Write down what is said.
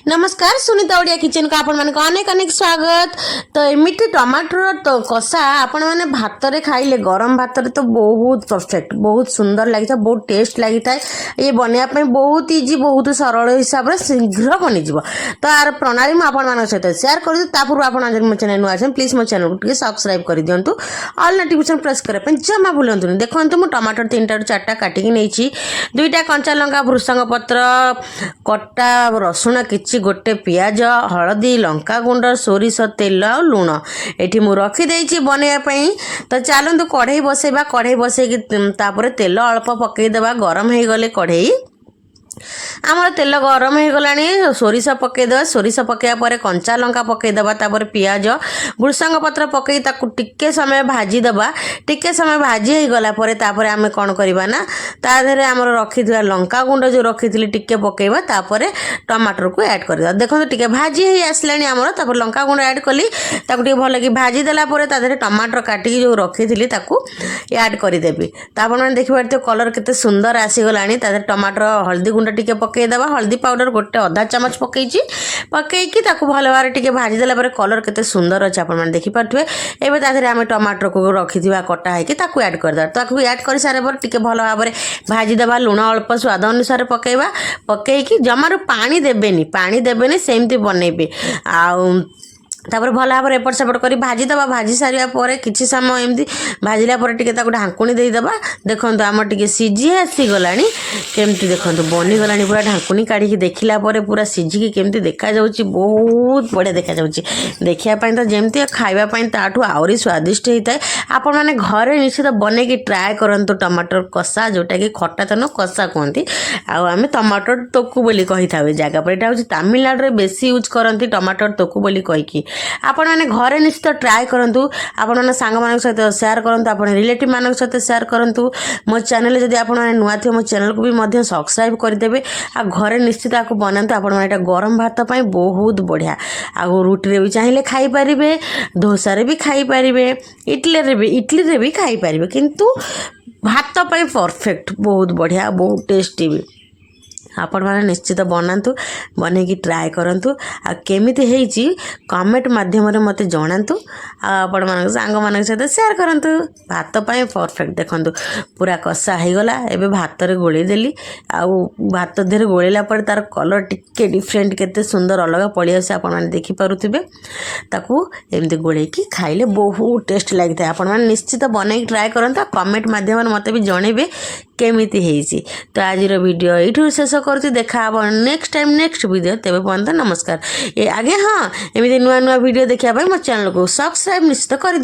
नमस्कार सुनीता ओडिया किचन को आपण माने अनेक अनेक स्वागत। तो एमिटी टमाटर तो कषा आपण माने भात रे खाइले गरम भात रे तो बहुत परफेक्ट बहुत सुंदर लगी था, बहुत टेस्ट लगी था। ये बनया पे बहुत इजी बहुत सरल हिसाब रे शीघ्र बनी जीवो। तो आर प्रणाली म आपण माने सहित शेयर कर दे। ता पूर्व आपण आज मो चैनल नु आछन प्लीज मो चैनल को सब्सक्राइब कर दियंतु, ऑल नोटिफिकेशन प्रेस करे पे जमा भूलंतु। देखंतु मो टमाटर 3 टा 4 टा काटी के नेछि, 2टा कंचा लंका भृसंग पत्र कट्टा रसुण किछि गोटे पियाज हलदी लंका गुंड सोरिष तेल और लुण एठी मु रखी देछि बनया पई। तो चलंतु कढ़ई बसेबा, कढ़ई बसे तापर तेल अल्प पकई देबा, गरम हे गले कढ़ई आमर तेल गरम हो गलानी सोरिष पकईदे, सोरिष पकया पर कंचा लंका पकईदे, तापर पियाज भृसंग पत्र पकई ताकू टिके समय भाजी दबा। टिके समय भाजी हो गला पर तापर आमे कोन करबा ना ता देरे आमर रखी दिया लंका गुंड जो रखी थिली टिके पकईबा, तापर टमाटर को ऐड कर दिया। देखो टिके भाजी हे आसलानी आमर, तापर लंका गुंड ऐड कली ताकू टिके भल कि भाजी देला पर ता देरे टमाटर काटी जो रखी थिली ताकू ऐड कर देबी। तापर माने देखि पारते कलर केते सुंदर आसी गलानी। ता देरे टमाटर हल्दी गुंड टिके पकई देबा, हल्दी पाउडर गोटे आधा चामच पकईची पकईकी ताकू भल भारे टिके भाजी देला पर कलर केते सुंदर अछि आपण माने देखि पारथुवे। एबे ता देरे आमे टमाटर को रखिथिबा कटा है कि ताकू ऐड कर दा। ताकू ऐड कर सारे पर टिके भल भारे भाजी देबा, लुण अल्प स्वाद अनुसार पकईबा, पकईकी जमारो पानी देबेनी सेमती बनेबे। आ तापर भल भाव एपट सेपट कर भाजी दबा। भाजी सारिया पर किछि समय एमती भाजिला पर टिके ताकू ढांकुणी दे दबा। देखंतु आम टिके सिझी आसी गलानी केमती देखंतु बनी गलानी पूरा ढांकुणी काढी देखिला पर पूरा सिझी केमती देखा जाउची, बहुत बढ़िया देखा जाउची। देखिया पई तो जेमती खाइबा पई ताठू आउरी स्वादिष्ट हेताय। आपण माने घरे निश्चित बने की ट्राई करंतु टमाटर कषा, जोटा कि खट्टा तनो कषा कहंती। आ आमे टमाटर तोकु बोली कहि थावे जागा पर। एटा होची तमिलनाडु रे बेसी यूज करंती टमाटर तोकु बोली कहि की। आपण माने घरे निश्चित ट्राई करंतु, आपण माने सांग मानक सहित शेयर करंतु, आपण रिलेटिव मानक सहित शेयर करंतु। मो चैनल जदि आपण माने नुआ थियो मो चैनल को भी मध्य सब्सक्राइब कर देबे। आ घरे निश्चित आको बनांतु। आपण माने एटा गरम भात पई बहुत बढ़िया। आ रोटी रे भी चाहिले खाई परिबे, डोसा रे भी खाई परिबे, इडली रे भी खाई परिबे, किंतु भात पई परफेक्ट बहुत बढ़िया बहुत टेस्टी भी। आपण माने निश्चित बनातु, बने की ट्राई करंतु। आ केमिति हेची कमेंट माध्यम रे मते जणांतु। आपण माने सांग मानक सहित शेयर करंतु। भात पई परफेक्ट देखंतु पूरा कषा हे गला। एबे भात रे गोळी देली, आ भात देरे गोळीला पर तार कलर टिके डिफरेंट केते सुंदर अलग पळी आसे आपण माने देखि पारुथिबे। ताकू एमती गोळी की खाइले बहुत टेस्ट लागिता। आपण माने निश्चित बने ट्राई करंतु। कमेंट माध्यम रे मते भी जणेबे केमिति हेची। तो आज वीडियो एठू शेष करती। देखा नेक्स्ट टाइम नेक्स्ट वीडियो। तेबे पर्यंत नमस्कार। ये आगे हाँ एमती नुआ नुआ वीडियो देखिया मो चैनल को सब्सक्राइब निश्चित कर दिया।